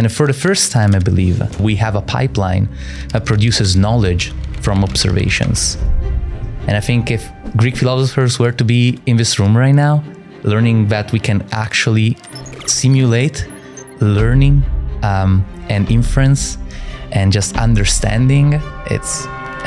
And for the first time, I believe, we have a pipeline that produces knowledge from observations. And I think if Greek philosophers were to be in this room right now, learning that we can actually simulate learning and inference and just understanding,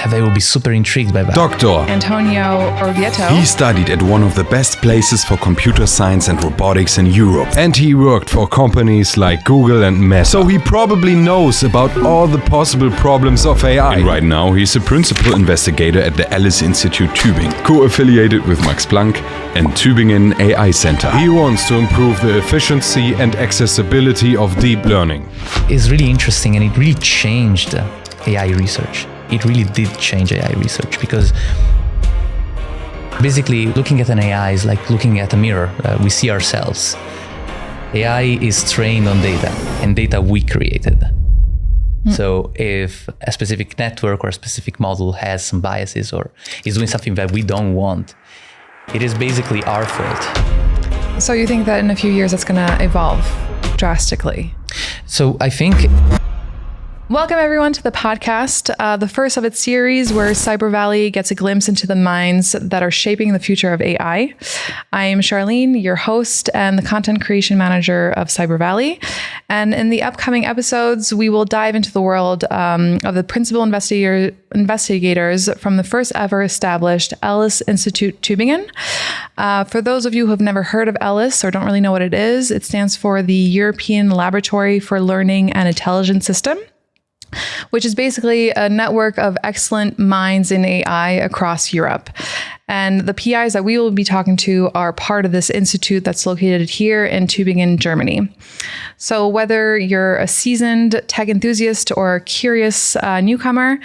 they will be super intrigued by that. Dr. Antonio Orvieto. He studied at one of the best places for computer science and robotics in Europe. And he worked for companies like Google and Meta. So he probably knows about all the possible problems of AI. And right now he's a principal investigator at the Ellis Institute Tübingen, co-affiliated with Max Planck and Tübingen AI Center. He wants to improve the efficiency and accessibility of deep learning. It's really interesting, and it really changed AI research. It really did change AI research, because basically looking at an AI is like looking at a mirror. We see ourselves. AI is trained on data, and data we created. So if a specific network or a specific model has some biases or is doing something that we don't want, it is basically our fault. So you think that in a few years it's going to evolve drastically? So I think... Welcome everyone to the podcast, the first of its series where CyberValley gets a glimpse into the minds that are shaping the future of AI. I am Charlene, your host and the content creation manager of CyberValley. And in the upcoming episodes, we will dive into the world of the principal investigators from the first ever established Ellis Institute Tübingen. For those of you who have never heard of Ellis or don't really know what it is, it stands for the European Laboratory for Learning and Intelligence System, which is basically a network of excellent minds in AI across Europe. And the PIs that we will be talking to are part of this institute that's located here in Tübingen, Germany. So whether you're a seasoned tech enthusiast or a curious newcomer,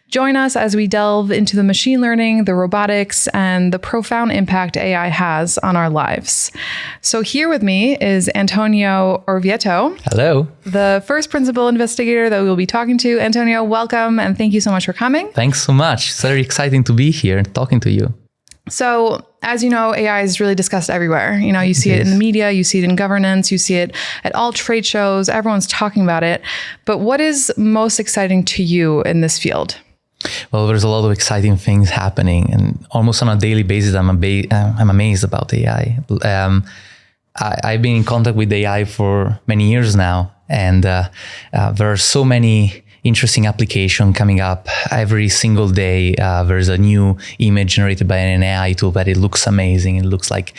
join us as we delve into the machine learning, the robotics, and the profound impact AI has on our lives. So here with me is Antonio Orvieto. Hello. The first principal investigator that we'll be talking to. Antonio, welcome, and thank you so much for coming. Thanks so much. It's very exciting to be here and talking to you. So, as you know, AI is really discussed everywhere. You know, you see it in the media, you see it in governance, you see it at all trade shows, everyone's talking about it. But what is most exciting to you in this field? Well, there's a lot of exciting things happening, and almost on a daily basis, I'm amazed about AI. I've been in contact with AI for many years now, and there are so many interesting application coming up every single day. There's a new image generated by an AI tool that it looks amazing. It looks like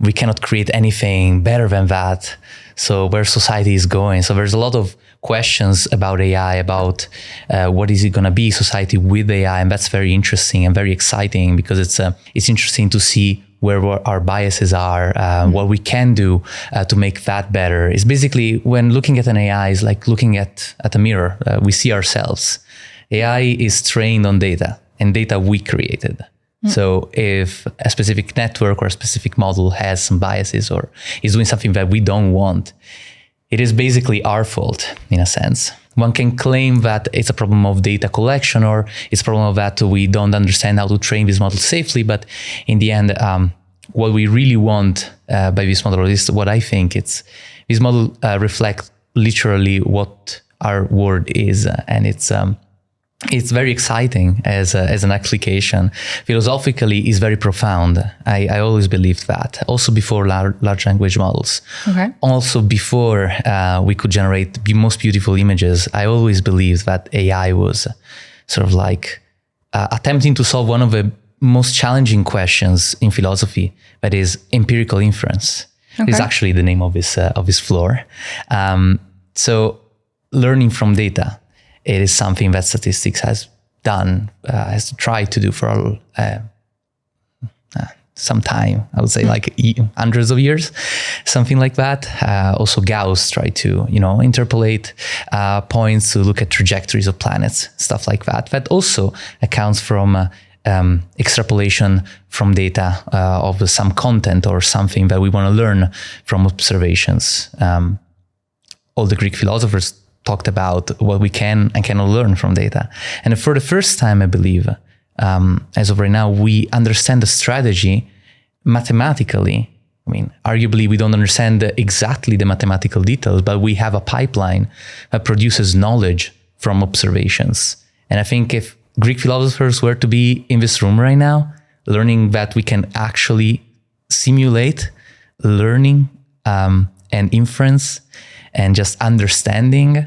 we cannot create anything better than that. So where society is going. So there's a lot of questions about AI, about what is it going to be, society with AI. And that's very interesting and very exciting, because it's interesting to see where our biases are, what we can do to make that better. It's basically, when looking at an AI, is like looking at a mirror. We see ourselves. AI is trained on data, and data we created. So if a specific network or a specific model has some biases or is doing something that we don't want, it is basically our fault, in a sense. One can claim that it's a problem of data collection, or it's a problem of that we don't understand how to train this model safely. But in the end, what we really want by this model, is what I think this model reflects literally what our world is, and it's very exciting as an application. Philosophically, it's very profound. I always believed that. Also before large language models. Okay. Also before we could generate the most beautiful images, I always believed that AI was sort of like attempting to solve one of the most challenging questions in philosophy, that is empirical inference. Okay. Is actually the name of this floor. So learning from data. It is something that statistics has tried to do for some time. I would say like hundreds of years, something like that. Also, Gauss tried to, interpolate points to look at trajectories of planets, stuff like that. That also accounts from extrapolation from data of some content or something that we want to learn from observations. All the Greek philosophers talked about what we can and cannot learn from data. And for the first time, I believe, as of right now, we understand the strategy mathematically I mean, arguably, we don't understand exactly the mathematical details, but we have a pipeline that produces knowledge from observations. And I think if Greek philosophers were to be in this room right now, learning that we can actually simulate learning and inference and just understanding,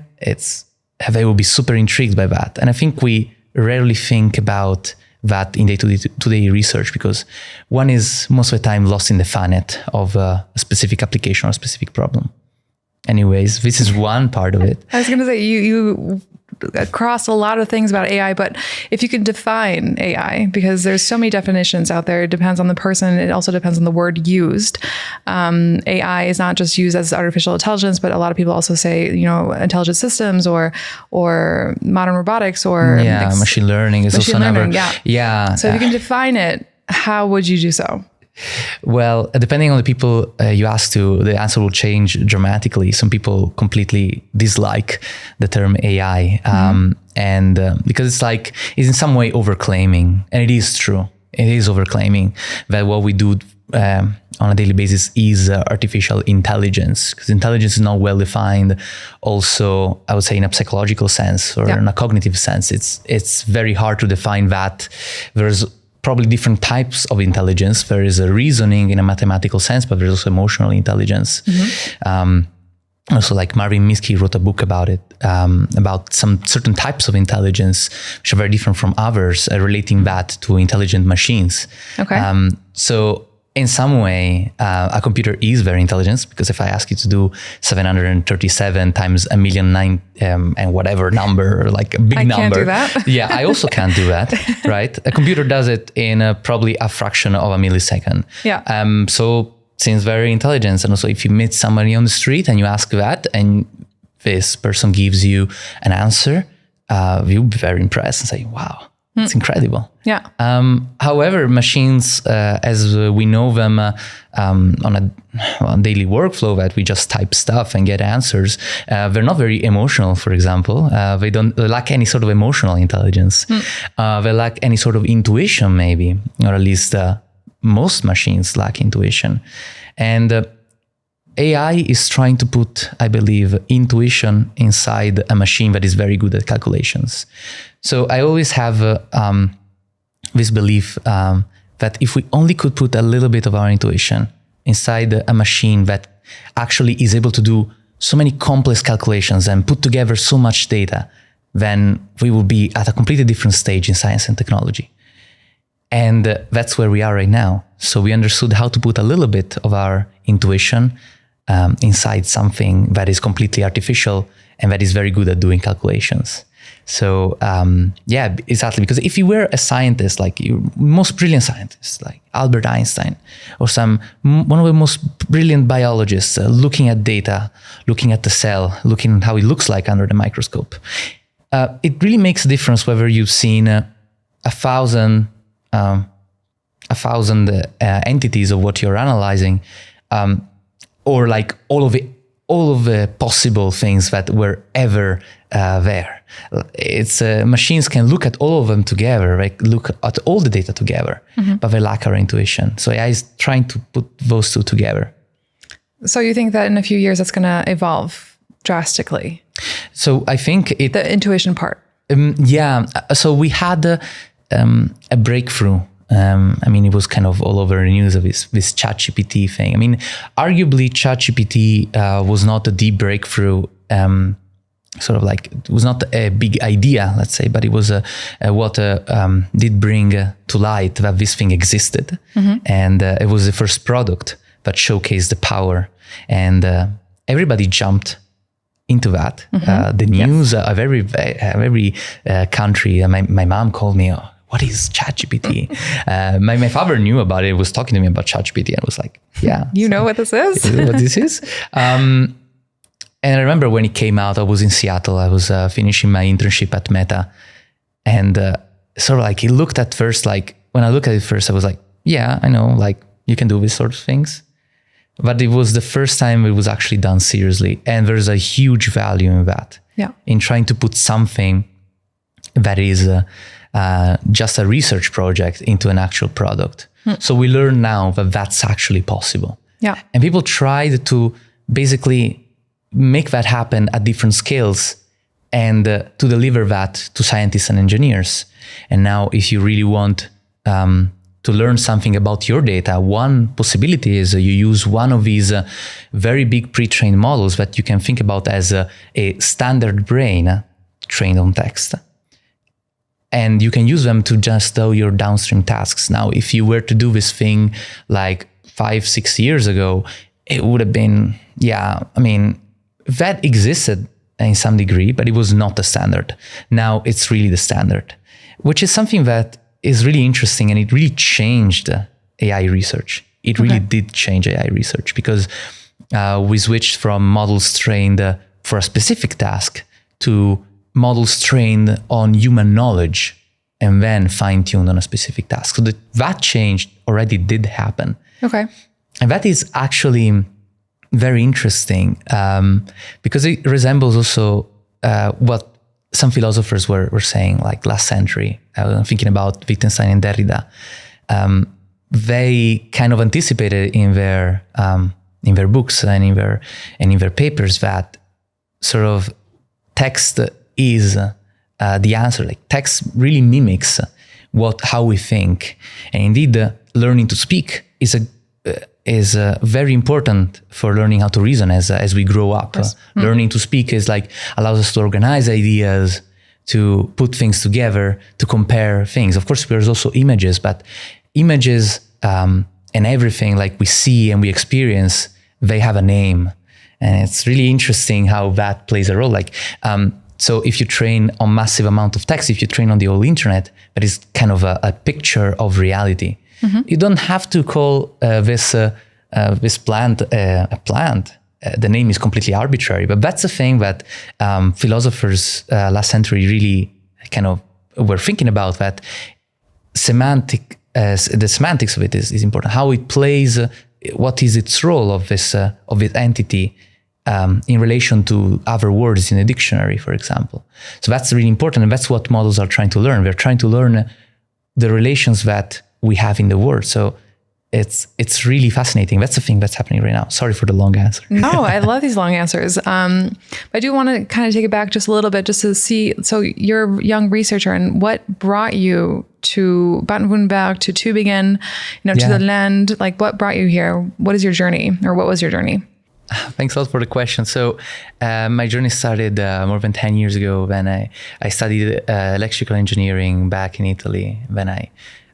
they will be super intrigued by that. And I think we rarely think about that in day-to-day research, because one is most of the time lost in the FANET of a specific application or a specific problem. Anyways, this is one part of it. I was going to say, you across a lot of things about AI, but if you could define AI, because there's so many definitions out there, it depends on the person. It also depends on the word used. AI is not just used as artificial intelligence, but a lot of people also say, intelligent systems or modern robotics or machine learning is also another. Yeah. So if you can define it, how would you do so? Well, depending on the people you ask to, the answer will change dramatically. Some people completely dislike the term AI, and because it's in some way overclaiming, and it is true. It is overclaiming that what we do on a daily basis is artificial intelligence, because intelligence is not well defined. Also, I would say in a psychological sense or in a cognitive sense, it's very hard to define that. There's probably different types of intelligence. There is a reasoning in a mathematical sense, but there's also emotional intelligence. Also, like Marvin Minsky wrote a book about it, about some certain types of intelligence, which are very different from others, relating that to intelligent machines. Okay. So in some way, a computer is very intelligent, because if I ask you to do 737 times 1,000,009 and whatever number, like a big number. I can't do that. Yeah, I also can't do that, right? A computer does it in probably a fraction of a millisecond. Yeah. So seems very intelligent. And also if you meet somebody on the street and you ask that, and this person gives you an answer, you'll be very impressed and say, wow, it's incredible. Yeah. However, machines, as we know them on a daily workflow, that we just type stuff and get answers, they're not very emotional, for example. They lack any sort of emotional intelligence. They lack any sort of intuition, maybe, or at least most machines lack intuition. And AI is trying to put, I believe, intuition inside a machine that is very good at calculations. So I always have this belief that if we only could put a little bit of our intuition inside a machine that actually is able to do so many complex calculations and put together so much data, then we will be at a completely different stage in science and technology. And that's where we are right now. So we understood how to put a little bit of our intuition inside something that is completely artificial and that is very good at doing calculations. So yeah, exactly. Because if you were a scientist, like your most brilliant scientist, like Albert Einstein, or one of the most brilliant biologists, looking at data, looking at the cell, looking at how it looks like under the microscope, it really makes a difference whether you've seen 1,000 entities of what you're analyzing, or like all of the possible things that were ever there. It's machines can look at all of them together, like look at all the data together, but they lack our intuition. So AI is trying to put those two together. So you think that in a few years that's going to evolve drastically? So I think the intuition part. Yeah. So we had a breakthrough. I mean, it was kind of all over the news of this ChatGPT thing. I mean, arguably ChatGPT was not a deep breakthrough, sort of like, it was not a big idea, let's say, but it was what did bring to light that this thing existed. And it was the first product that showcased the power. And everybody jumped into that. The news of every country. My mom called me, what is ChatGPT? My father knew about it, was talking to me about ChatGPT, and was like, yeah. You know what this is? What this is? And I remember when it came out, I was in Seattle. I was finishing my internship at Meta. And sort of like, it looked at first, like, when I looked at it first, I was like, yeah, I know, like, you can do these sort of things. But it was the first time it was actually done seriously. And there's a huge value in that. Yeah. In trying to put something that is just a research project into an actual product. So we learn now that that's actually possible. Yeah. And people tried to basically make that happen at different scales and to deliver that to scientists and engineers. And now if you really want to learn something about your data, one possibility is you use one of these very big pre-trained models that you can think about as a standard brain trained on text. And you can use them to just do your downstream tasks. Now, if you were to do this thing like 5-6 years ago, it would have been, that existed in some degree, but it was not the standard. Now it's really the standard, which is something that is really interesting, and it really changed AI research. It really did change AI research because we switched from models trained for a specific task to models trained on human knowledge and then fine-tuned on a specific task. So that change already did happen. Okay. And that is actually very interesting because it resembles also what some philosophers were saying, like last century. I'm thinking about Wittgenstein and Derrida. They kind of anticipated in their books and in their papers that sort of text is the answer. Like text really mimics how we think, and indeed, learning to speak is very important for learning how to reason as we grow up. Yes. Learning to speak is allows us to organize ideas, to put things together, to compare things. Of course, there's also images, but images and everything we see and we experience, they have a name. And it's really interesting how that plays a role. So if you train on massive amount of text, if you train on the whole internet, that is kind of a picture of reality. Mm-hmm. You don't have to call this plant a plant. The name is completely arbitrary, but that's the thing that philosophers last century really kind of were thinking about. That the semantics of it is important. How it plays, what is its role of this entity in relation to other words in a dictionary, for example. So that's really important, and that's what models are trying to learn. They're trying to learn the relations that we have in the world. So it's really fascinating. That's the thing that's happening right now. Sorry for the long answer. No, I love these long answers. I do want to kind of take it back just a little bit, just to see. So you're a young researcher, and what brought you to Baden-Württemberg, to Tübingen, to the land? What brought you here? What is your journey, or what was your journey? Thanks a lot for the question. So my journey started more than 10 years ago when I studied electrical engineering back in Italy. Then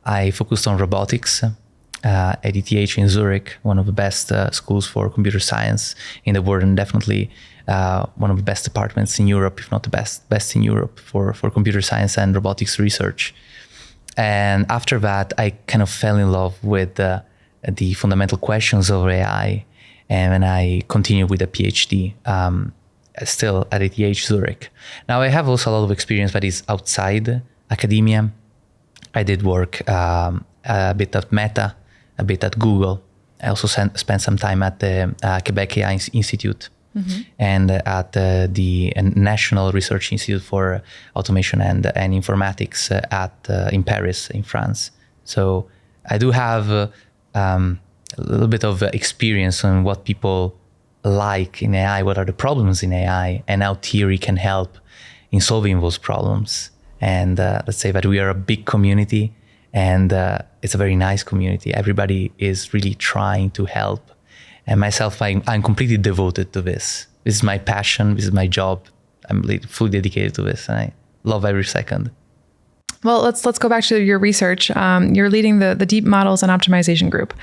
I focused on robotics at ETH in Zurich, one of the best schools for computer science in the world, and definitely one of the best departments in Europe, if not the best in Europe for computer science and robotics research. And after that, I kind of fell in love with the fundamental questions of AI. And then I continued with a PhD, still at ETH Zurich. Now I have also a lot of experience that is outside academia. I did work a bit at Meta, a bit at Google. I also spent some time at the Quebec AI Institute and at the National Research Institute for Automation and Informatics in Paris, in France. So I do have a little bit of experience on what people like in AI, what are the problems in AI, and how theory can help in solving those problems. And let's say that we are a big community, and it's a very nice community. Everybody is really trying to help. And myself, I'm completely devoted to this. This is my passion. This is my job. I'm fully dedicated to this, and I love every second. Well, let's go back to your research. You're leading the deep models and optimization group.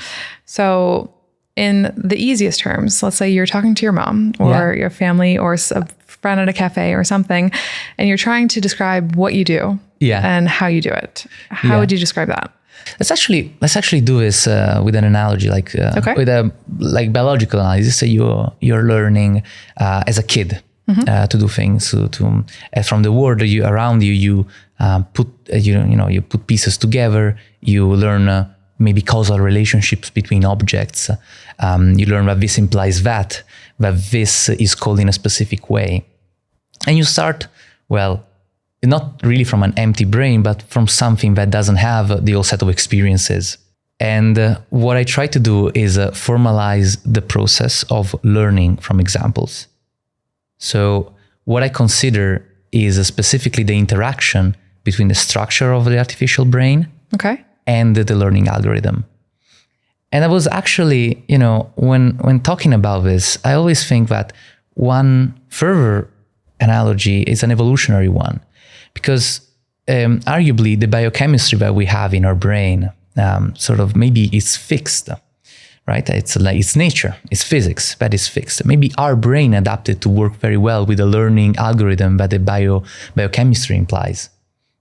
So in the easiest terms, let's say you're talking to your mom or your family or a friend at a cafe or something, and you're trying to describe what you do and how you do it. How would you describe that? Let's actually do this with an analogy, with a biological analogy. Say you're learning as a kid to do things. To from the world around you, you put you put pieces together. You learn maybe causal relationships between objects. You learn that this implies that this is called in a specific way, and you start not really from an empty brain, but from something that doesn't have the whole set of experiences. And what I try to do is formalize the process of learning from examples. So what I consider is specifically the interaction between the structure of the artificial brain and the learning algorithm. And I was actually, when talking about this, I always think that one further analogy is an evolutionary one, because arguably the biochemistry that we have in our brain sort of maybe is fixed, right? It's like it's nature, it's physics that is fixed. Maybe our brain adapted to work very well with the learning algorithm that the biochemistry implies.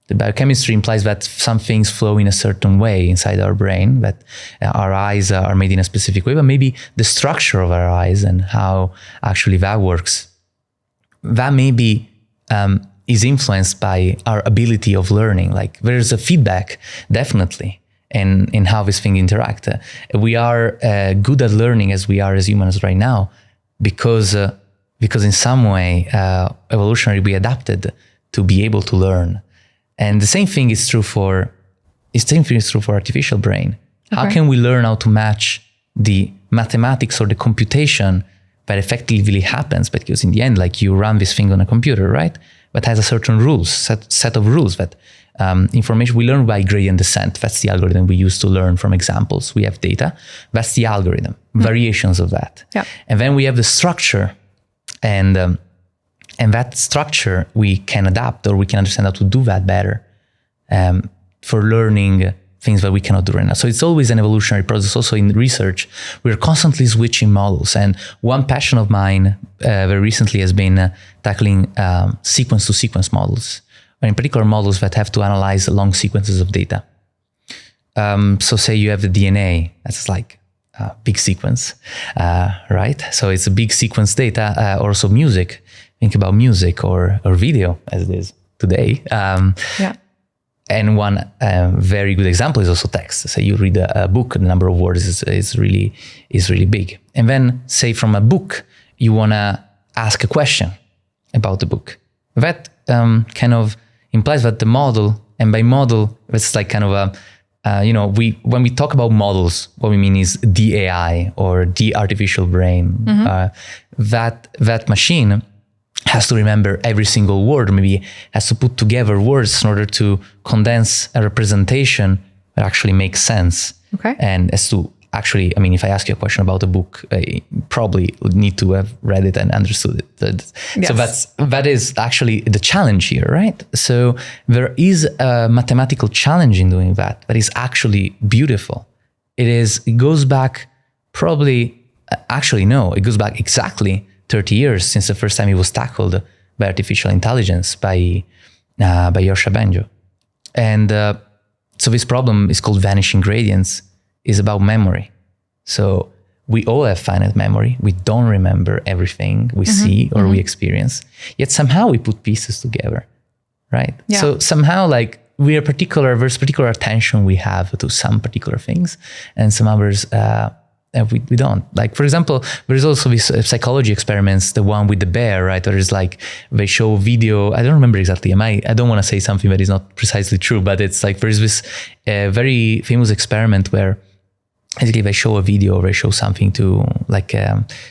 The biochemistry implies that some things flow in a certain way inside our brain, that our eyes are made in a specific way, but maybe the structure of our eyes and how actually that works, that maybe is influenced by our ability of learning. Like there's a feedback, definitely, in how these things interact. We are good at learning as we are as humans right now because in some way, evolutionarily, we adapted to be able to learn. And the same thing is true for artificial brain. How can we learn how to match the mathematics or the computation that effectively happens? Because in the end, like you run this thing on a computer, right? But has a certain set of rules that information we learn by gradient descent. That's the algorithm we use to learn from examples. We have data. That's the algorithm, variations of that. Yeah. And then we have the structure, and that structure we can adapt, or we can understand how to do that better for learning things that we cannot do right now. So it's always an evolutionary process. Also in research, we're constantly switching models. And one passion of mine very recently has been tackling sequence-to-sequence models, or in particular models that have to analyze long sequences of data. So say you have the DNA, that's like a big sequence, right? So it's a big sequence data, also music. Think about music or video as it is today. And one very good example is also text. So you read a book, the number of words is really big. And then say from a book, you want to ask a question about the book. That kind of implies that the model, and by model, it's like kind of when we talk about models, what we mean is the AI or the artificial brain. That machine has to remember every single word, maybe has to put together words in order to condense a representation that actually makes sense. And as to actually, I mean, if I ask you a question about a book, I probably would need to have read it and understood it. Yes. So that is actually the challenge here, right? So there is a mathematical challenge in doing that is actually beautiful. It goes back it goes back exactly 30 years since the first time it was tackled by artificial intelligence by Yoshua Bengio. And so this problem is called vanishing gradients, is about memory. So we all have finite memory. We don't remember everything we see or we experience, yet somehow we put pieces together, right? Yeah. So somehow like there's particular attention we have to some particular things, and some others we don't. Like, for example, there's also these psychology experiments, the one with the bear, right? Where it's like they show video. I don't remember exactly. I don't want to say something that is not precisely true, but it's like there's this very famous experiment where basically they show a video or they show something to like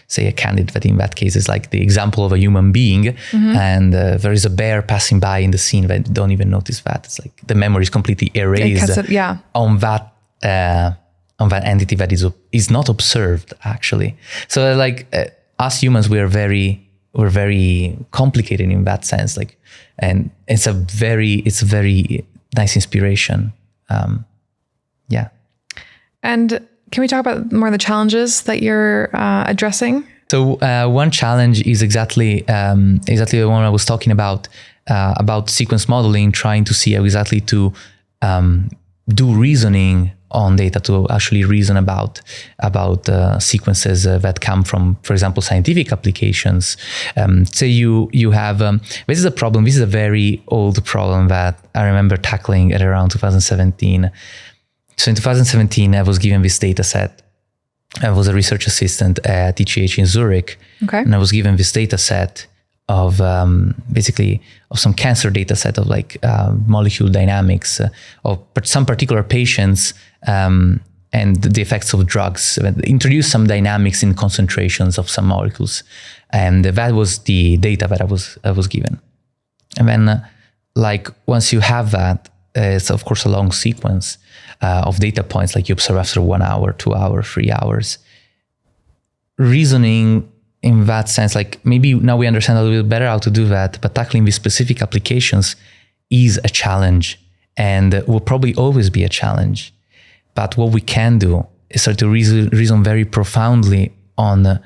say a candidate that in that case is like the example of a human being, and there is a bear passing by in the scene that don't even notice that. It's like the memory is completely erased on that entity that is not observed actually. So like us humans, we're very complicated in that sense. Like, and it's a very nice inspiration. And can we talk about more of the challenges that you're addressing? So one challenge is exactly the one I was talking about sequence modeling, trying to see how exactly to do reasoning on data, to actually reason about sequences that come from, for example, scientific applications. Say you have this is a problem. This is a very old problem that I remember tackling at around 2017. So in 2017, I was given this data set. I was a research assistant at ETH in Zurich, and I was given this data set of basically of some cancer data set of like molecule dynamics of some particular patients and the effects of drugs, introduce some dynamics in concentrations of some molecules. And that was the data that I was given. And then once you have that, it's of course a long sequence of data points, like you observe after 1 hour, 2 hours, 3 hours. Reasoning in that sense, maybe now we understand a little bit better how to do that, but tackling these specific applications is a challenge and will probably always be a challenge. But what we can do is start to reason very profoundly on a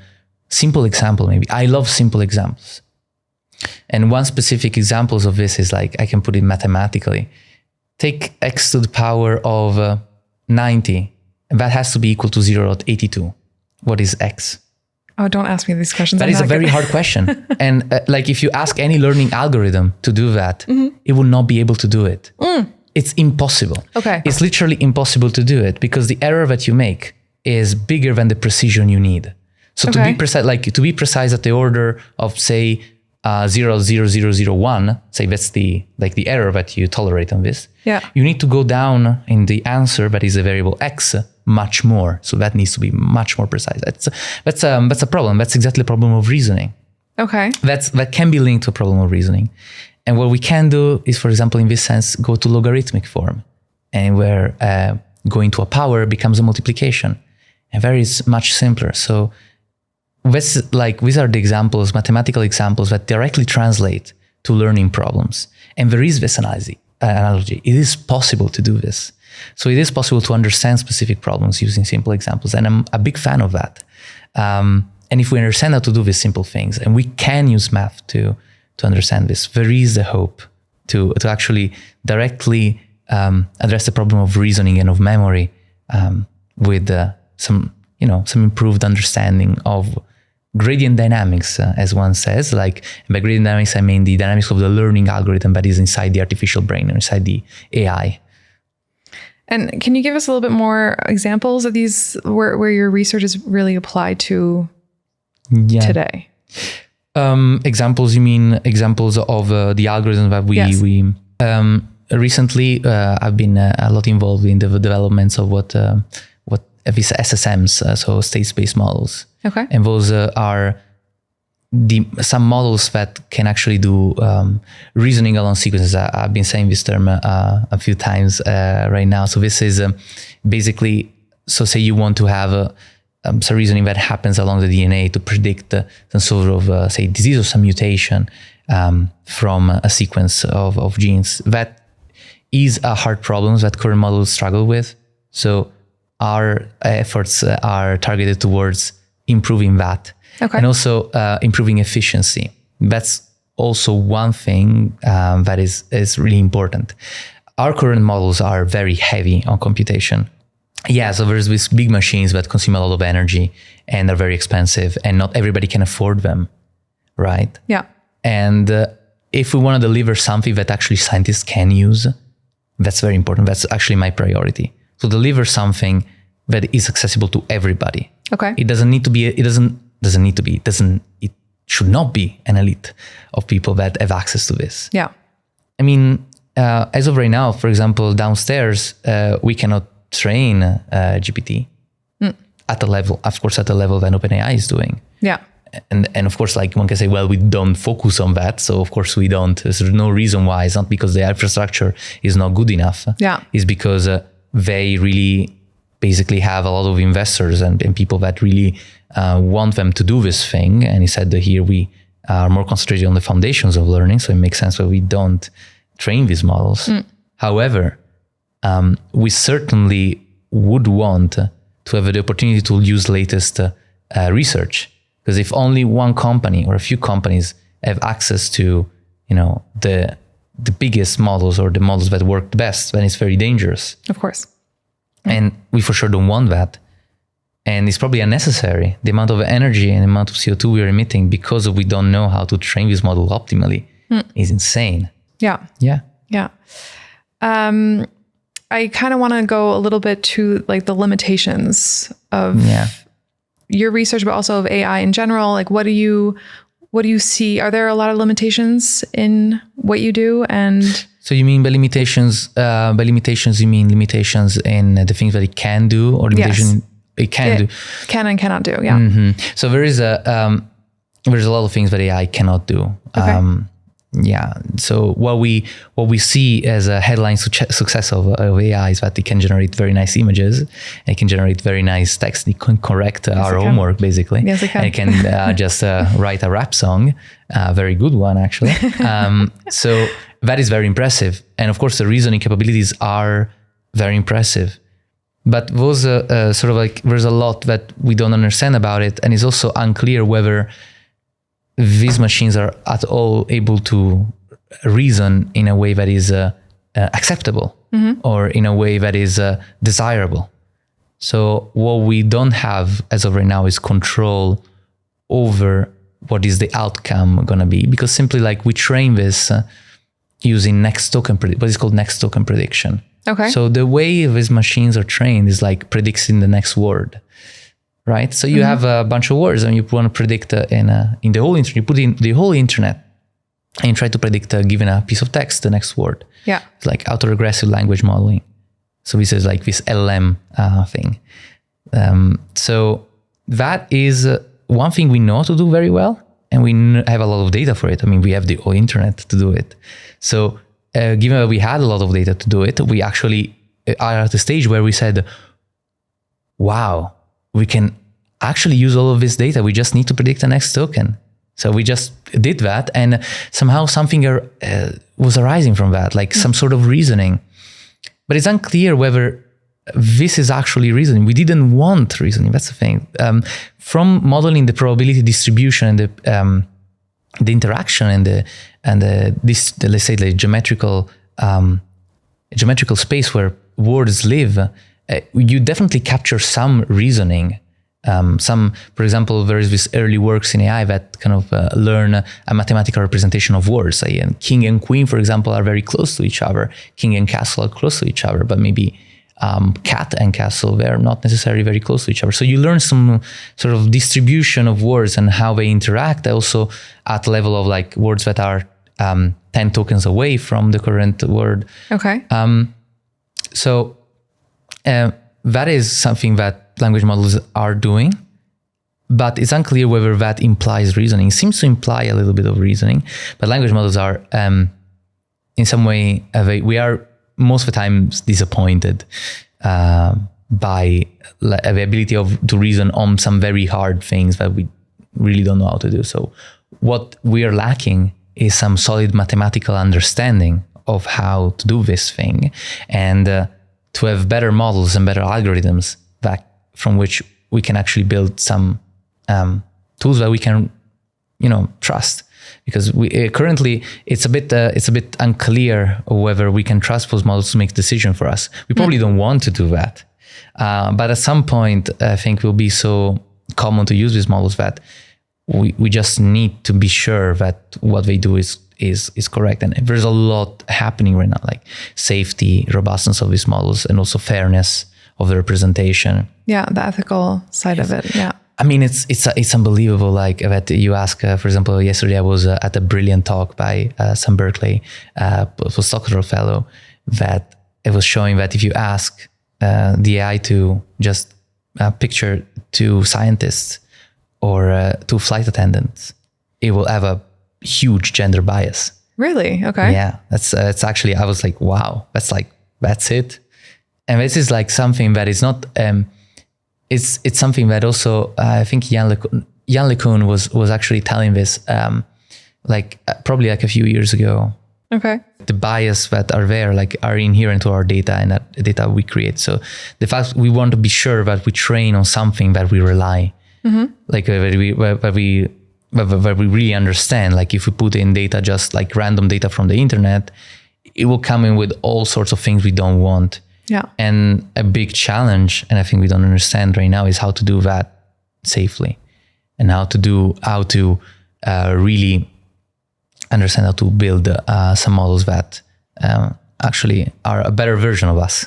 simple example. Maybe I love simple examples. And one specific example of this is I can put it mathematically. Take x to the power of 90, and that has to be equal to 0.82. What is x? Oh, don't ask me these questions. That is a very hard question. And if you ask any learning algorithm to do that, it will not be able to do it. It's impossible. Okay. It's literally impossible to do it because the error that you make is bigger than the precision you need. So to be precise at the order of say 0.0001, say that's the error that you tolerate on this. Yeah. You need to go down in the answer that is a variable x much more. So that needs to be much more precise. That's a problem. That's exactly the problem of reasoning. Okay. That can be linked to a problem of reasoning. And what we can do is, for example, in this sense, go to logarithmic form, and where going to a power becomes a multiplication, and that is much simpler. So these are the examples, mathematical examples that directly translate to learning problems. And there is this analogy. It is possible to do this. So it is possible to understand specific problems using simple examples. And I'm a big fan of that. And if we understand how to do these simple things, and we can use math to understand this, there is the hope to actually directly address the problem of reasoning and of memory with some improved understanding of gradient dynamics, as one says. By gradient dynamics, I mean the dynamics of the learning algorithm that is inside the artificial brain or inside the AI. And can you give us a little bit more examples of these where your research is really applied to today? Examples, you mean examples of the algorithm that we recently I've been a lot involved in the developments of what these SSMs, so state-space models. Okay. And those are some models that can actually do reasoning along sequences. I've been saying this term a few times right now. So this is basically, so say you want to have some reasoning that happens along the DNA to predict some sort of, say, disease or some mutation from a sequence of genes. That is a hard problem that current models struggle with. So our efforts are targeted towards improving that. Okay. And also improving efficiency. That's also one thing that is really important. Our current models are very heavy on computation. Yeah, so there's these big machines that consume a lot of energy and are very expensive, and not everybody can afford them, right? Yeah. And if we want to deliver something that actually scientists can use, that's very important. That's actually my priority. So deliver something that is accessible to everybody. Okay. It should not be an elite of people that have access to this. Yeah. I mean, as of right now, for example, downstairs, we cannot train GPT at the level that OpenAI is doing. Yeah. And of course, one can say, well, we don't focus on that. So of course we don't. There's no reason why. It's not because the infrastructure is not good enough. Yeah. It's because they really basically have a lot of investors and people that really want them to do this thing. And he said that here we are more concentrated on the foundations of learning. So it makes sense that we don't train these models. However, we certainly would want to have the opportunity to use latest research. Because if only one company or a few companies have access to, the biggest models or the models that work the best, then it's very dangerous. Of course. And we for sure don't want that. And it's probably unnecessary. The amount of energy and the amount of CO2 we are emitting because we don't know how to train this model optimally is insane. Yeah. Yeah. Yeah. I kind of want to go a little bit to the limitations of your research, but also of AI in general. What do you see? Are there a lot of limitations in what you do? And So you mean by limitations? You mean limitations in the things that it can do, or limitation it can do? Can and cannot do. Yeah. Mm-hmm. So there's a lot of things that AI cannot do. Okay. So what we see as a headline success of AI is that it can generate very nice images, and it can generate very nice text. It can correct our homework, basically. Yes, it can. And it can just write a rap song, a very good one, actually. So that is very impressive. And of course, the reasoning capabilities are very impressive. But those sort of like, there's a lot that we don't understand about it. And it's also unclear whether these machines are at all able to reason in a way that is acceptable, or in a way that is desirable. So what we don't have as of right now is control over what is the outcome going to be, because simply like we train this using what is called next token prediction. Okay. So the way these machines are trained is like predicting the next word. Right, so you have a bunch of words, and you want to predict in the whole internet. You put in the whole internet, and you try to predict, given a piece of text, the next word. Yeah, it's like autoregressive language modeling. So this is like this LLM thing. So that is one thing we know to do very well, and we have a lot of data for it. I mean, we have the whole internet to do it. So given that we had a lot of data to do it, we actually are at the stage where we said, "Wow, we can actually use all of this data. We just need to predict the next token." So we just did that, and somehow something was arising from that, like some sort of reasoning. But it's unclear whether this is actually reasoning. We didn't want reasoning. That's the thing. From modeling the probability distribution and the interaction and let's say the geometrical space where words live, you definitely capture some reasoning. For example, there is this early works in AI that kind of learn a mathematical representation of words. King and queen, for example, are very close to each other. King and castle are close to each other, but maybe cat and castle, they're not necessarily very close to each other. So you learn some sort of distribution of words and how they interact, also at the level of like words that are 10 tokens away from the current word. Okay. That is something that language models are doing, but it's unclear whether that implies reasoning. It seems to imply a little bit of reasoning, but language models are, in some way, we are most of the time disappointed by the ability to reason on some very hard things that we really don't know how to do. So what we are lacking is some solid mathematical understanding of how to do this thing, and to have better models and better algorithms from which we can actually build some tools that we can, trust. Because currently it's a bit unclear whether we can trust those models to make decisions for us. We probably don't want to do that, but at some point, I think it will be so common to use these models that we just need to be sure that what they do is correct. And there's a lot happening right now, like safety, robustness of these models, and also fairness of the representation. Yeah, the ethical side of it. Yeah. I mean, it's unbelievable. Like that you ask, for example, yesterday I was at a brilliant talk by some Berkeley postdoctoral fellow that it was showing that if you ask the AI to just picture two scientists or two flight attendants, it will have a huge gender bias. Really? Okay. Yeah, it's actually, I was like, wow, that's it. And this is like something that is not, it's something that also, I think Jan LeCun was actually telling this, probably like a few years ago. Okay. The bias that are there, like, are inherent to our data and that data we create. So the fact we want to be sure that we train on something that we rely, like where we really understand. Like if we put in data, just like random data from the internet, it will come in with all sorts of things we don't want. Yeah. And a big challenge, and I think we don't understand right now, is how to do that safely, and how to really understand how to build some models that actually are a better version of us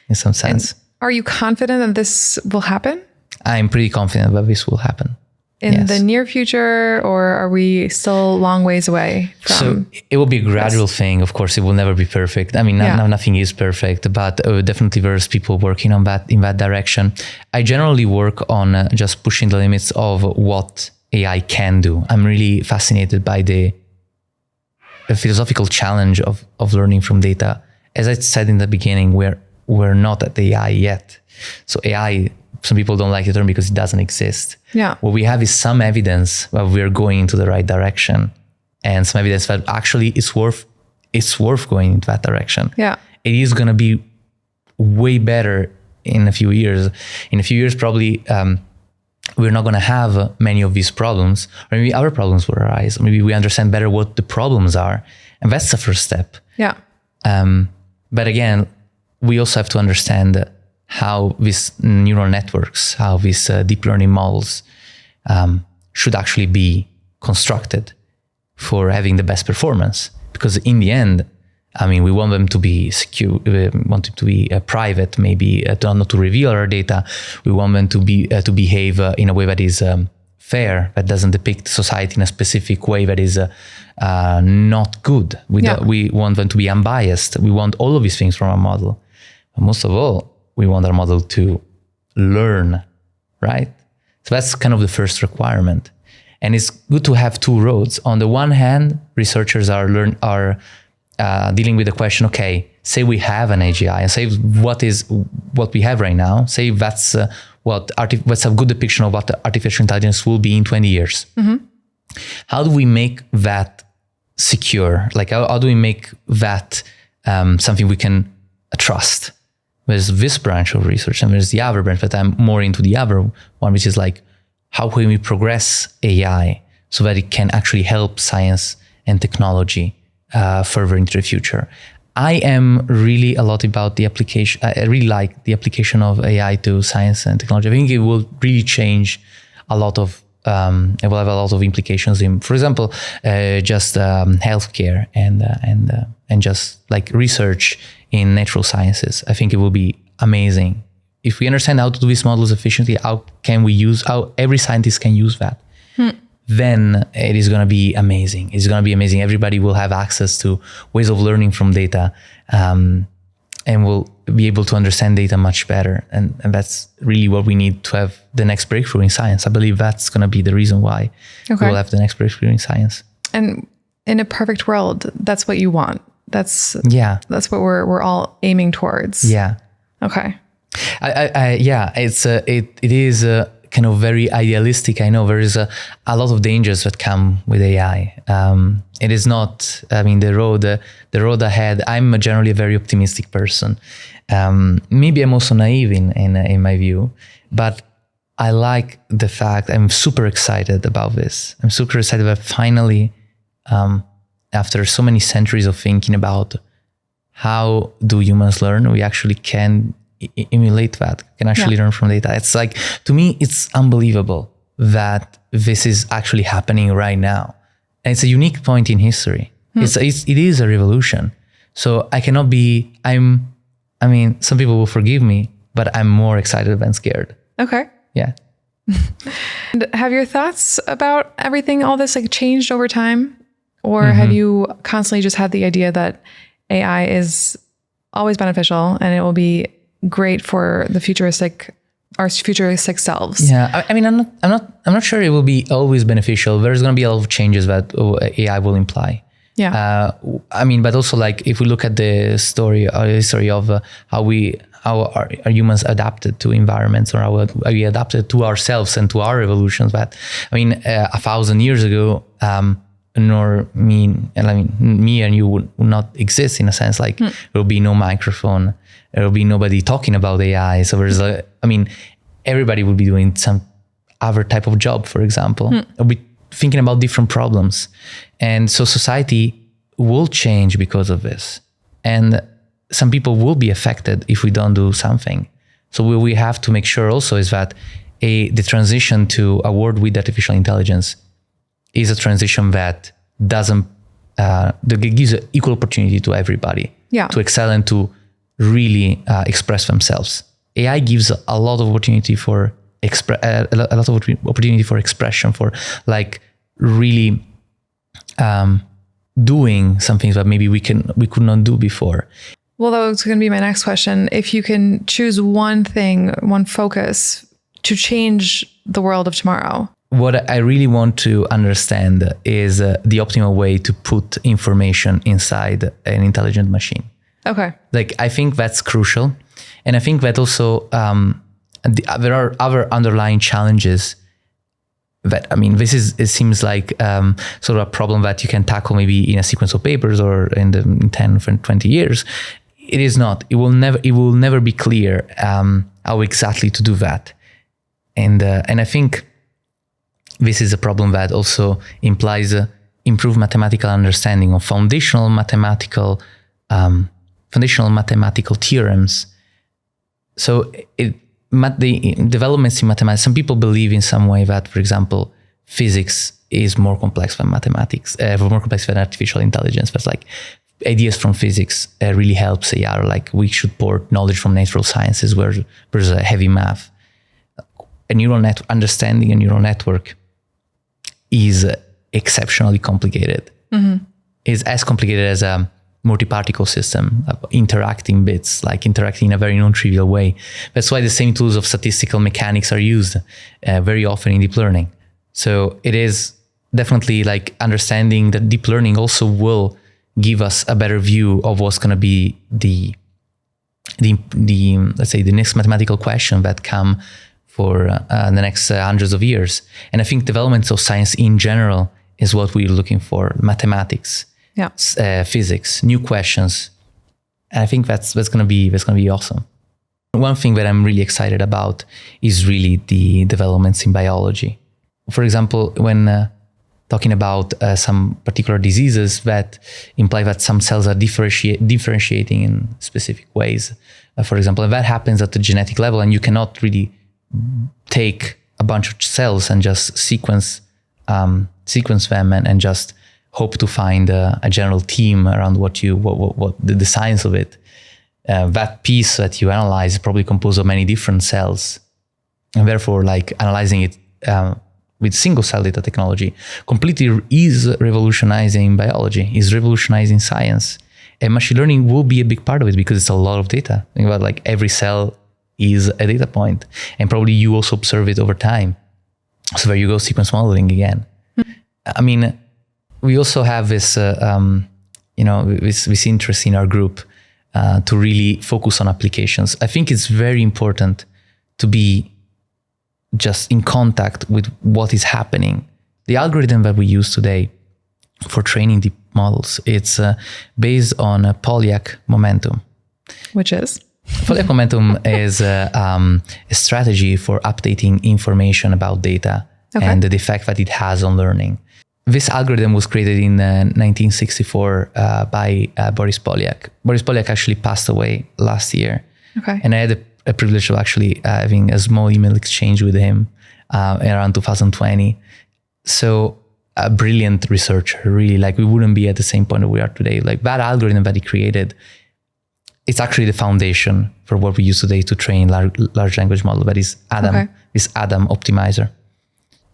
in some sense. And are you confident that this will happen? I'm pretty confident that this will happen. in the near future, or are we still a long ways away from? So it will be a gradual thing. Of course, it will never be perfect. I mean, nothing is perfect, but definitely there's people working on that in that direction. I generally work on just pushing the limits of what AI can do. I'm really fascinated by the philosophical challenge of learning from data. As I said in the beginning, we're not at AI yet. So AI, some people don't like the term because it doesn't exist. Yeah. What we have is some evidence that we're going into the right direction, and some evidence that actually it's worth going into that direction. Yeah. It is going to be way better in a few years. In a few years, probably we're not going to have many of these problems, or maybe other problems will arise. Or maybe we understand better what the problems are, and that's the first step. Yeah. But again, we also have to understand how these neural networks, how these deep learning models should actually be constructed for having the best performance. Because in the end, I mean, we want them to be secure, we want them to be private, maybe not to reveal our data. We want them to behave in a way that is fair, that doesn't depict society in a specific way that is not good. We want them to be unbiased. We want all of these things from our model. But most of all, we want our model to learn, right? So that's kind of the first requirement. And it's good to have two roads. On the one hand, researchers are dealing with the question, okay, say we have an AGI, and say what we have right now, say that's what's a good depiction of what artificial intelligence will be in 20 years. Mm-hmm. How do we make that secure? Like, how do we make that something we can trust? There's this branch of research, and there's the other branch that I'm more into, the other one, which is like, how can we progress AI so that it can actually help science and technology further into the future? I am really a lot about the application. I really like the application of AI to science and technology. I think it will really change a lot of, it will have a lot of implications in, for example, just healthcare and just like research in natural sciences. I think it will be amazing. If we understand how to do these models efficiently, how every scientist can use that, then it is going to be amazing. It's going to be amazing. Everybody will have access to ways of learning from data, and will be able to understand data much better. And that's really what we need to have the next breakthrough in science. I believe that's going to be the reason why we will have the next breakthrough in science. And in a perfect world, that's what you want. That's what we're all aiming towards. Yeah. Okay. It is kind of very idealistic. I know there is a lot of dangers that come with AI. It is not, I mean, the road ahead. I'm generally a very optimistic person. Maybe I'm also naive in my view, but I like the fact, I'm super excited about this. I'm super excited that finally, after so many centuries of thinking about how do humans learn, we actually can emulate that, can actually learn from data. It's like, to me, it's unbelievable that this is actually happening right now. And it's a unique point in history. It is a revolution. So I cannot be, I mean, some people will forgive me, but I'm more excited than scared. Okay. Yeah. And have your thoughts about everything, all this, like, changed over time? Or have you constantly just had the idea that AI is always beneficial and it will be great for our futuristic selves? Yeah, I mean, I'm not sure it will be always beneficial. There's going to be a lot of changes that AI will imply. Yeah. I mean, but also, like, if we look at the history of how our humans adapted to environments, or how we adapted to ourselves and to our revolutions. That, I mean, 1,000 years ago, me and you would not exist, in a sense. Like, there will be no microphone, there will be nobody talking about AI. So everybody will be doing some other type of job, for example. They'll be thinking about different problems. And so society will change because of this. And some people will be affected if we don't do something. So what we have to make sure also is that the transition to a world with artificial intelligence is a transition that that gives an equal opportunity to everybody to excel and to really express themselves. AI gives a lot of opportunity for a lot of opportunity for expression, for like really doing some things that maybe we could not do before. Well, that was going to be my next question. If you can choose one thing, one focus to change the world of tomorrow. What I really want to understand is the optimal way to put information inside an intelligent machine. Okay. Like, I think that's crucial. And I think that also there are other underlying challenges that, I mean, it seems like sort of a problem that you can tackle maybe in a sequence of papers or in 10 or 20 years. It is not. It will never be clear how exactly to do that. And I think this is a problem that also implies improved mathematical understanding of foundational mathematical theorems. So the developments in mathematics, some people believe in some way that, for example, physics is more complex than mathematics, more complex than artificial intelligence. But like ideas from physics really helps AI. Like we should port knowledge from natural sciences where there's a heavy math. Understanding a neural network is exceptionally complicated. Mm-hmm. It's as complicated as a multi-particle system, interacting bits, like interacting in a very non-trivial way. That's why the same tools of statistical mechanics are used very often in deep learning. So it is definitely like understanding that deep learning also will give us a better view of what's going to be the let's say the next mathematical question that come for the next hundreds of years. And I think developments of science in general is what we're looking for: mathematics, physics, new questions. And I think that's going to be awesome. One thing that I'm really excited about is really the developments in biology. For example, when talking about some particular diseases that imply that some cells are differentiating in specific ways. For example, and that happens at the genetic level, and you cannot really take a bunch of cells and just sequence them and just hope to find a general theme around what the science of it. That piece that you analyze is probably composed of many different cells, and therefore, like analyzing it with single cell data technology completely is revolutionizing biology, is revolutionizing science, and machine learning will be a big part of it because it's a lot of data. Think about like every cell is a data point, and probably you also observe it over time. So there you go, sequence modeling again. I mean, we also have this, this interest in our group to really focus on applications. I think it's very important to be just in contact with what is happening. The algorithm that we use today for training deep models, it's based on a Polyak momentum. Which is? Polyak momentum is a strategy for updating information about data and the effect that it has on learning. This algorithm was created in 1964 by Boris Polyak. Boris Polyak actually passed away last year. Okay. And I had a privilege of actually having a small email exchange with him around 2020. So a brilliant researcher, really. Like we wouldn't be at the same point that we are today. Like that algorithm that he created, it's actually the foundation for what we use today to train large language model. That is Adam, this Adam optimizer.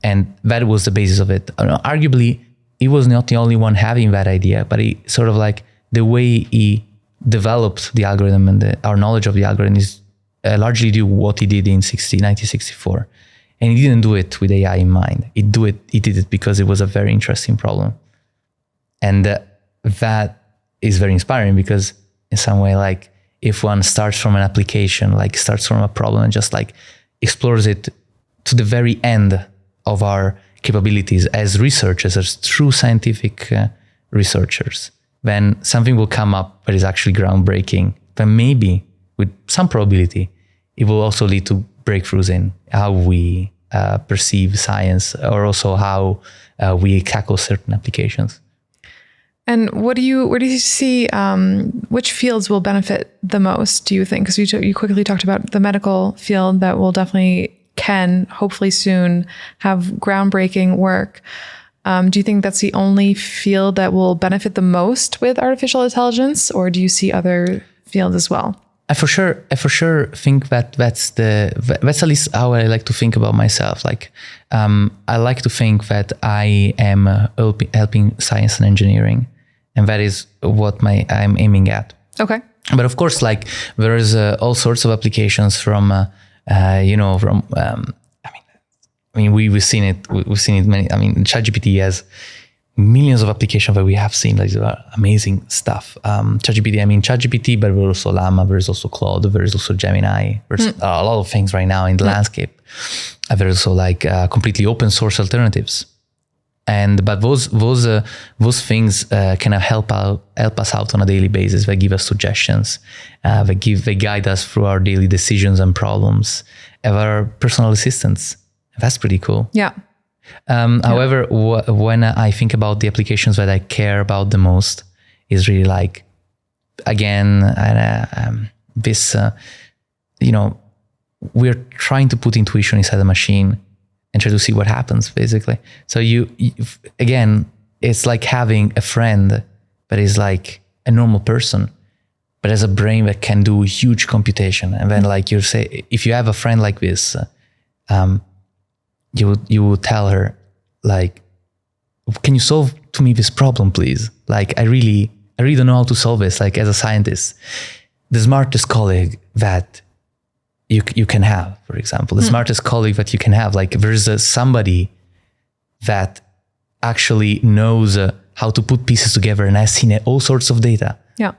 And that was the basis of it. Arguably, he was not the only one having that idea, but he sort of like the way he developed the algorithm and our knowledge of the algorithm is largely due to what he did in 1964. And he didn't do it with AI in mind. He did it because it was a very interesting problem. And that is very inspiring because in some way, like if one starts from an application, like starts from a problem and just like explores it to the very end of our capabilities as researchers, as true scientific researchers, then something will come up that is actually groundbreaking. Then maybe, with some probability, it will also lead to breakthroughs in how we perceive science, or also how we tackle certain applications. And where do you see which fields will benefit the most, do you think? Because you quickly talked about the medical field that will definitely can hopefully soon have groundbreaking work. Do you think that's the only field that will benefit the most with artificial intelligence, or do you see other fields as well? I for sure think that's at least how I like to think about myself. Like, I like to think that I am helping science and engineering, and that is what I'm aiming at. Okay. But of course, like there is all sorts of applications from, we've seen it. We've seen it many. I mean, ChatGPT has millions of applications that we have seen, like amazing stuff. ChatGPT, but there's also Llama, there's also Claude, there's also Gemini. There's a lot of things right now in the landscape. There's also like completely open source alternatives. But those things can help us out on a daily basis. They give us suggestions. They guide us through our daily decisions and problems. Our personal assistants. That's pretty cool. Yeah. However, when I think about the applications that I care about the most, is really like, again, we're trying to put intuition inside the machine and try to see what happens, basically. So you again, it's like having a friend that is like a normal person, but has a brain that can do huge computation. And then, like you say, if you have a friend like this, you would tell her, like, can you solve to me this problem, please? Like, I really don't know how to solve this. Like, as a scientist, the smartest colleague that you can have, for example, the smartest colleague that you can have, like there's somebody that actually knows how to put pieces together and has seen all sorts of data. Yeah.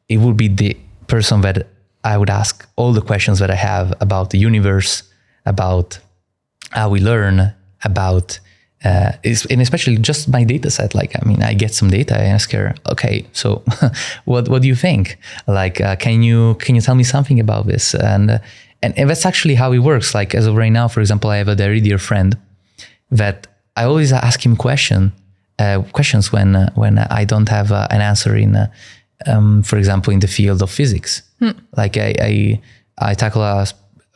It would be the person that I would ask all the questions that I have about the universe, about how we learn, about and especially just my data set. Like, I mean, I get some data, I ask her, okay, so what do you think? Like, can you tell me something about this? And that's actually how it works. Like, as of right now, for example, I have a very dear friend that I always ask him questions when I don't have an answer in, for example, in the field of physics. Like I tackle a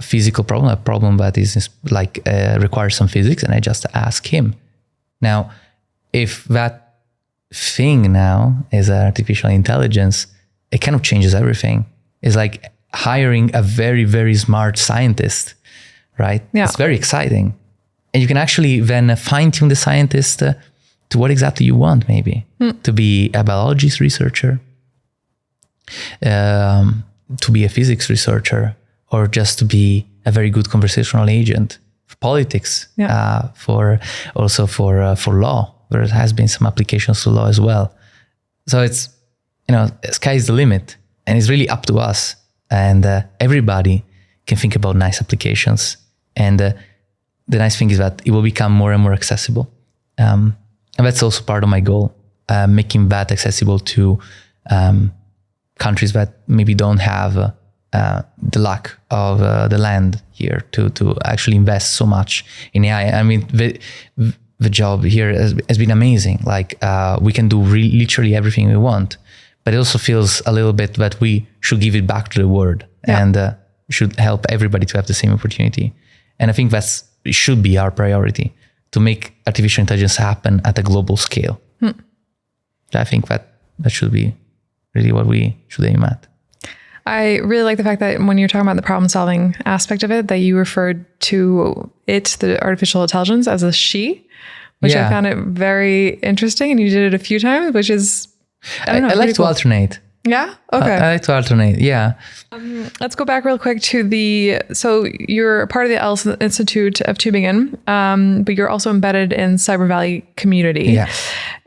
physical problem, a problem that is like requires some physics, and I just ask him. Now, if that thing now is artificial intelligence, it kind of changes everything. It's like hiring a very, very smart scientist, right? Yeah. It's very exciting. And you can actually then fine-tune the scientist to what exactly you want, maybe. To be a biologist researcher, to be a physics researcher, or just to be a very good conversational agent for politics, for law. There has been some applications to law as well. So it's, sky's the limit, and it's really up to us. And everybody can think about nice applications. And the nice thing is that it will become more and more accessible. And that's also part of my goal, making that accessible to countries that maybe don't have the luck of the land here to actually invest so much in AI. I mean, the job here has been amazing. Like, we can do literally everything we want, but it also feels a little bit that we should give it back to the world and should help everybody to have the same opportunity. And I think it should be our priority, to make artificial intelligence happen at a global scale. I think that should be really what we should aim at. I really like the fact that when you're talking about the problem solving aspect of it, that you referred to the artificial intelligence, as a she, which I found it very interesting. And you did it a few times, which is, I like to alternate. Yeah? Okay. I like to alternate. Yeah. Let's go back real quick to so you're part of the Ellis Institute of Tübingen, but you're also embedded in CyberValley community. Yeah.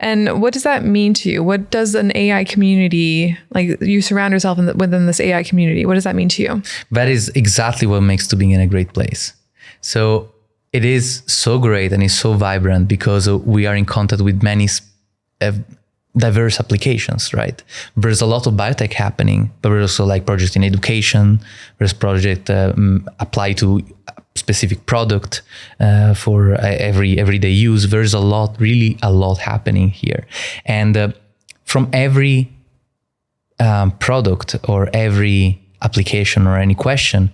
And what does that mean to you? What does an AI community, like, you surround yourself within this AI community, what does that mean to you? That is exactly what makes Tübingen a great place. So it is so great and it's so vibrant because we are in contact with many diverse applications, right? There's a lot of biotech happening, but there's also like projects in education. There's project apply to a specific product for everyday use. There's really a lot happening here. And from every product or every application or any question,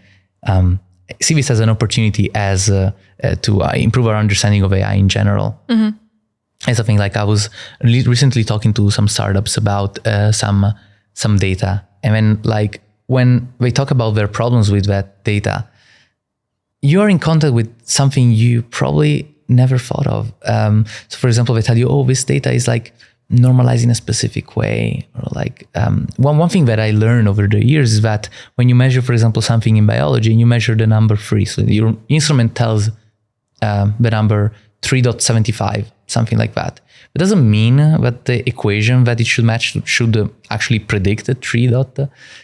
see this as an opportunity to improve our understanding of AI in general. Mm-hmm. And something like, I was recently talking to some startups about some data, and then like when they talk about their problems with that data, you are in contact with something you probably never thought of. So for example, they tell you, oh, this data is like normalized in a specific way. Or like one thing that I learned over the years is that when you measure, for example, something in biology, and you measure the number 3, so your instrument tells the number 3.75, something like that. It doesn't mean that the equation that it should match should actually predict the 3 dot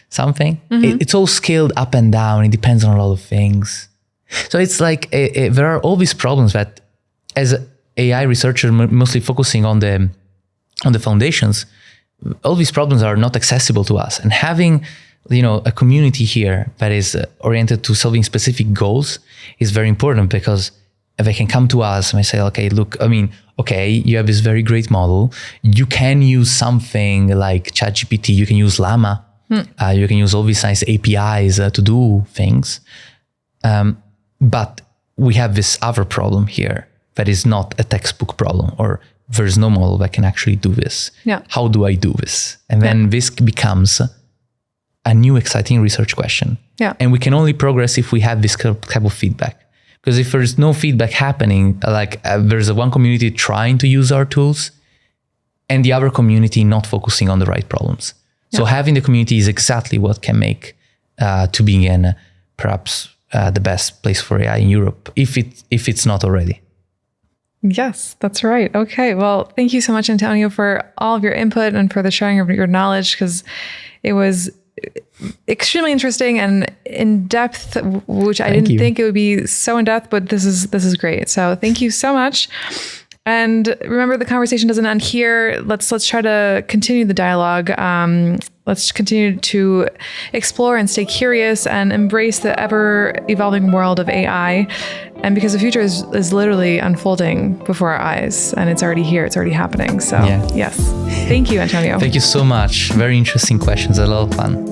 something. It's all scaled up and down. It depends on a lot of things. So it's like there are all these problems that, as AI researchers, mostly focusing on the foundations, all these problems are not accessible to us. And having, a community here that is oriented to solving specific goals is very important, because they can come to us and they say, okay, look, you have this very great model. You can use something like ChatGPT. You can use Llama. You can use all these nice APIs to do things. But we have this other problem here that is not a textbook problem, or there's no model that can actually do this. Yeah. How do I do this? And then this becomes a new exciting research question. Yeah. And we can only progress if we have this type of feedback. Because if there's no feedback happening, there's one community trying to use our tools and the other community not focusing on the right problems. So having the community is exactly what can make Tübingen perhaps the best place for AI in Europe, if it's not already. Yes, that's right. Okay. Well, thank you so much, Antonio, for all of your input and for the sharing of your knowledge, because it was extremely interesting and in depth, which I didn't think it would be so in depth, but this is great. So thank you so much. And remember, the conversation doesn't end here. Let's try to continue the dialogue. Let's continue to explore and stay curious and embrace the ever-evolving world of AI. And because the future is literally unfolding before our eyes, and it's already here, it's already happening. So yes, thank you, Antonio. Thank you so much. Very interesting questions, a lot of fun.